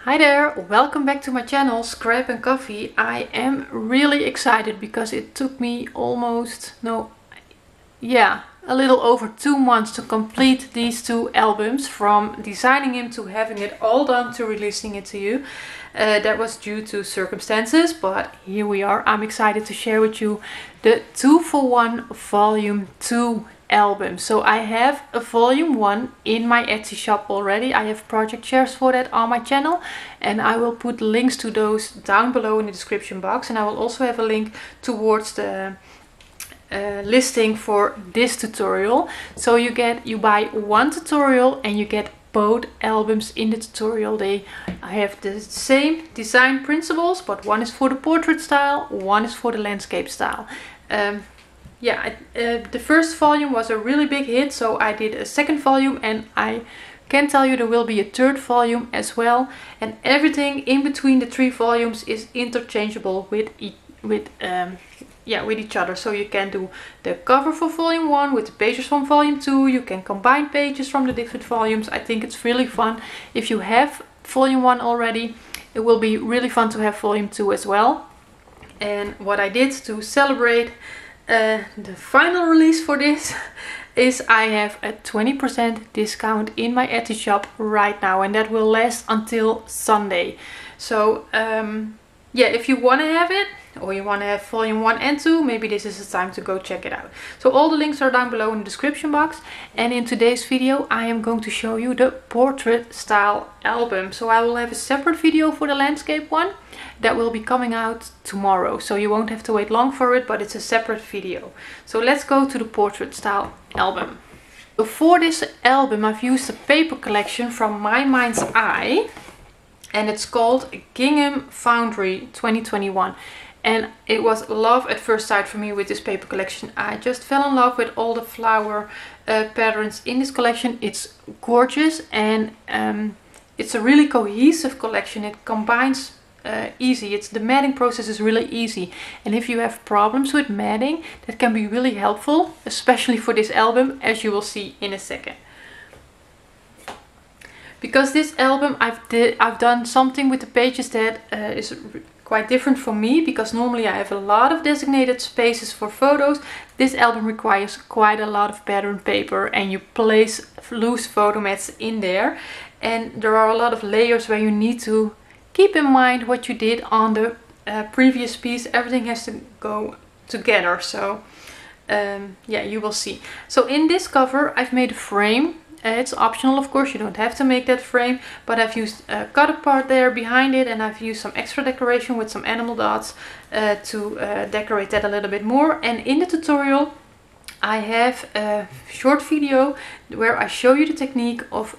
Hi there, welcome back to my channel Scrap and Coffee. I am really excited because it took me a little over 2 months to complete these two albums, from designing them to having it all done to releasing it to you. That was due to circumstances, but here we are. I'm excited to share with you the 2-for-1 volume 2 album. So I have a volume 1 in my Etsy shop already. I have project shares for that on my channel, and I will put links to those down below in the description box, and I will also have a link towards the listing for this tutorial. So you buy one tutorial and you get both albums in the tutorial. They have the same design principles, but one is for the portrait style, one is for the landscape style. The first volume was a really big hit, so I did a second volume, and I can tell you there will be a third volume as well, and everything in between the 3 volumes is interchangeable with each other. So you can do the cover for volume 1 with the pages from volume 2. You can combine pages from the different volumes. I think it's really fun. If you have volume 1 already, it will be really fun to have volume 2 as well. And what I did to celebrate the final release for this is I have a 20% discount in my Etsy shop right now, and that will last until Sunday. So if you want to have it, or you want to have volume 1 and 2, maybe this is the time to go check it out. So all the links are down below in the description box, and in today's video I am going to show you the portrait style album. So I will have a separate video for the landscape one that will be coming out tomorrow, so you won't have to wait long for it, but it's a separate video. So let's go to the portrait style album. So for this album I've used a paper collection from My Mind's Eye, and it's called Gingham Foundry 2021. And it was love at first sight for me with this paper collection. I just fell in love with all the flower patterns in this collection. It's gorgeous, and it's a really cohesive collection. It combines easy. The matting process is really easy. And if you have problems with matting, that can be really helpful, especially for this album, as you will see in a second. Because this album I've done something with the pages that is quite different for me, because normally I have a lot of designated spaces for photos. This album requires quite a lot of pattern paper, and you place loose photo mats in there, and there are a lot of layers where you need to keep in mind what you did on the previous piece. Everything has to go together, so you will see. So in this cover I've made a frame. It's optional, of course, you don't have to make that frame, but I've used a cut apart there behind it, and I've used some extra decoration with some animal dots to decorate that a little bit more. And in the tutorial I have a short video where I show you the technique of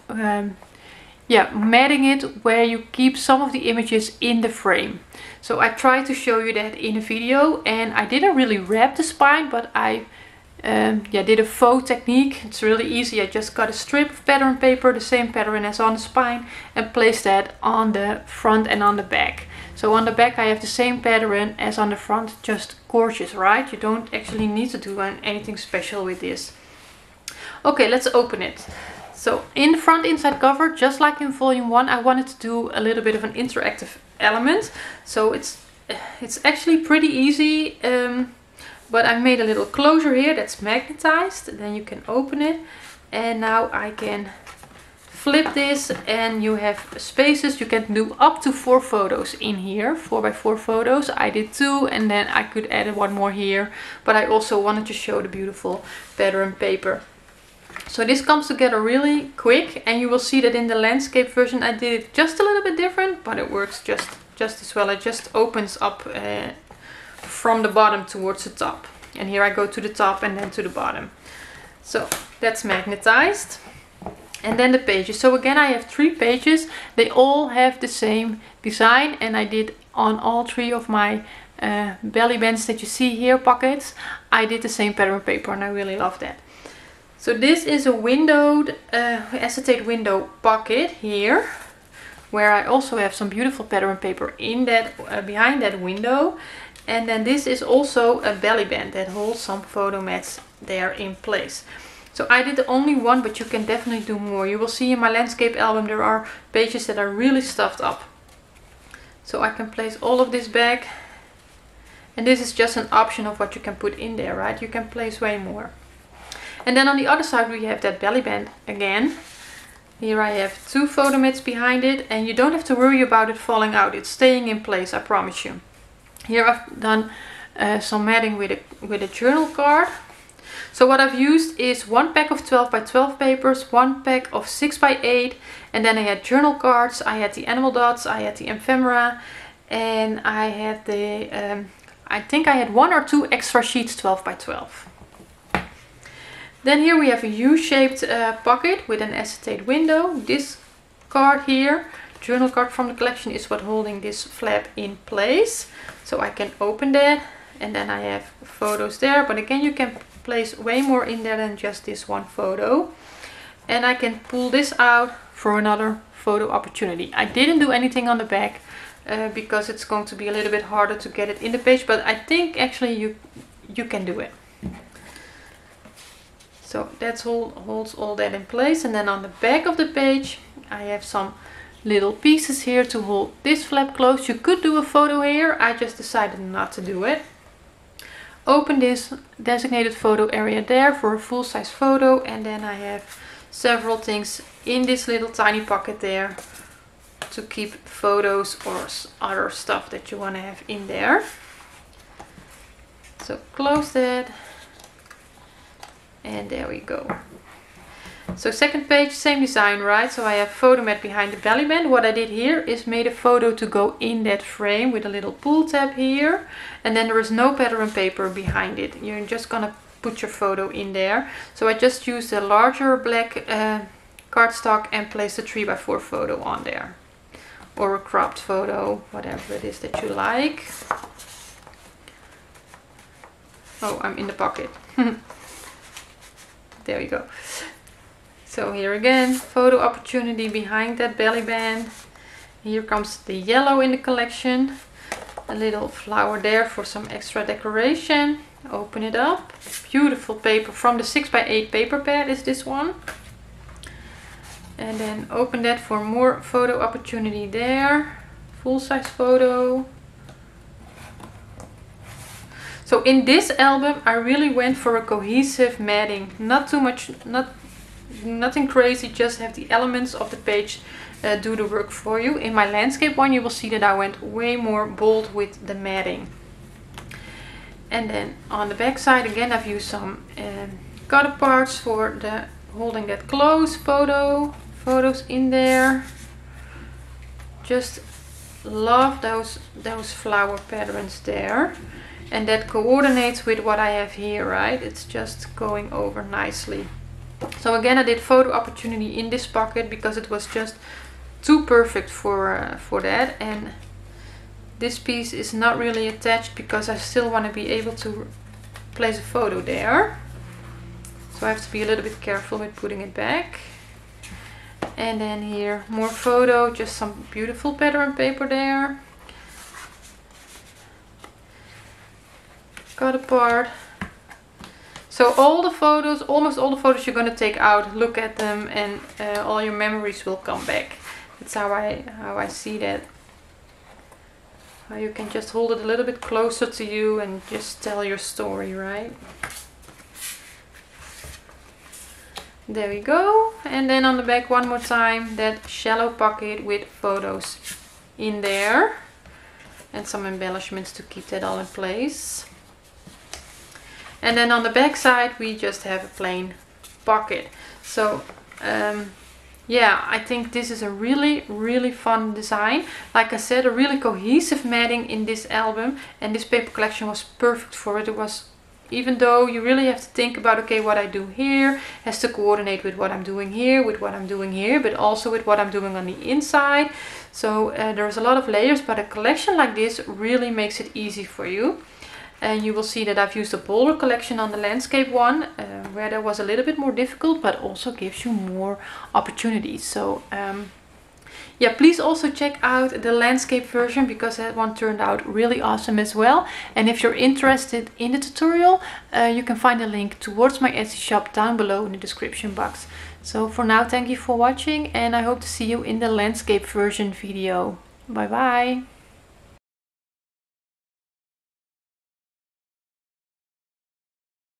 matting it, where you keep some of the images in the frame. So I tried to show you that in a video, and I didn't really wrap the spine, but I did a faux technique. It's really easy. I just got a strip of pattern paper, the same pattern as on the spine, and placed that on the front and on the back. So on the back I have the same pattern as on the front. Just gorgeous, right? You don't actually need to do anything special with this. Okay, let's open it. So in the front inside cover, just like in volume 1, I wanted to do a little bit of an interactive element. So it's actually pretty easy. But I made a little closure here that's magnetized. Then you can open it, and now I can flip this, and you have spaces. You can do up to 4 photos in here, 4x4 photos. I did 2, and then I could add 1 more here, but I also wanted to show the beautiful pattern paper. So this comes together really quick, and you will see that in the landscape version I did it just a little bit different, but it works just as well. It just opens up from the bottom towards the top, and here I go to the top and then to the bottom. So that's magnetized. And then the pages. So again I have 3 pages. They all have the same design, and I did on all 3 of my belly bands that you see here, pockets, I did the same pattern paper, and I really love that. So this is a windowed acetate window pocket here, where I also have some beautiful pattern paper in that behind that window. And then this is also a belly band that holds some photo mats there in place. So I did only one, but you can definitely do more. You will see in my landscape album there are pages that are really stuffed up So I can place all of this back. And this is just an option of what you can put in there, right? You can place way more. And then on the other side we have that belly band again. Here I have 2 photo mats behind it, and you don't have to worry about it falling out. It's staying in place, I promise you. Here I've done some matting with a journal card. So what I've used is 1 pack of 12 by 12 papers, 1 pack of 6 by 8, and then I had journal cards, I had the animal dots, I had the ephemera, and I had the, I think I had 1 or 2 extra sheets 12 by 12. Then here we have a U-shaped pocket with an acetate window. This card here, journal card from the collection, is what holding this flap in place. So I can open that, and then I have photos there. But again, you can place way more in there than just this one photo. And I can pull this out for another photo opportunity. I didn't do anything on the back because it's going to be a little bit harder to get it in the page. But I think actually you can do it. So that holds all that in place. And then on the back of the page I have some little pieces here to hold this flap closed. You could do a photo here. I just decided not to do it. Open this designated photo area there for a full-size photo. And then I have several things in this little tiny pocket there to keep photos or other stuff that you want to have in there. So close that. And there we go. So second page, same design, right? So I have photo mat behind the belly band. What I did here is made a photo to go in that frame with a little pull tab here. And then there is no pattern paper behind it. You're just gonna put your photo in there. So I just used a larger black cardstock and placed a 3x4 photo on there. Or a cropped photo, whatever it is that you like. Oh, I'm in the pocket. There we go. So here again, photo opportunity behind that belly band. Here comes the yellow in the collection. A little flower there for some extra decoration. Open it up. Beautiful paper from the 6x8 paper pad is this one. And then open that for more photo opportunity there. Full-size photo. So in this album I really went for a cohesive matting. Not too much, nothing crazy, just have the elements of the page do the work for you. In my landscape one you will see that I went way more bold with the matting. And then on the back side again I've used some cutter parts for the holding that close photos in there. Just love those flower patterns there. And that coordinates with what I have here, right? It's just going over nicely. So again, I did photo opportunity in this pocket because it was just too perfect for that. And this piece is not really attached because I still want to be able to place a photo there. So I have to be a little bit careful with putting it back. And then here, more photo, just some beautiful pattern paper there. Cut apart. So all the photos, almost all the photos you're going to take out, look at them, and all your memories will come back. That's how I see that. How you can just hold it a little bit closer to you and just tell your story, right? There we go. And then on the back one more time, that shallow pocket with photos in there. And some embellishments to keep that all in place. And then on the back side we just have a plain pocket. So yeah, I think this is a really fun design. Like I said, a really cohesive matting in this album, and this paper collection was perfect for it. It was, even though you really have to think about, okay, what I do here has to coordinate with what I'm doing here, with what I'm doing here, but also with what I'm doing on the inside. So there's a lot of layers, but a collection like this really makes it easy for you. And you will see that I've used a bolder collection on the landscape one, where that was a little bit more difficult, but also gives you more opportunities. So yeah, please also check out the landscape version because that one turned out really awesome as well. And if you're interested in the tutorial, you can find a link towards my Etsy shop down below in the description box. So for now, thank you for watching, and I hope to see you in the landscape version video. Bye bye!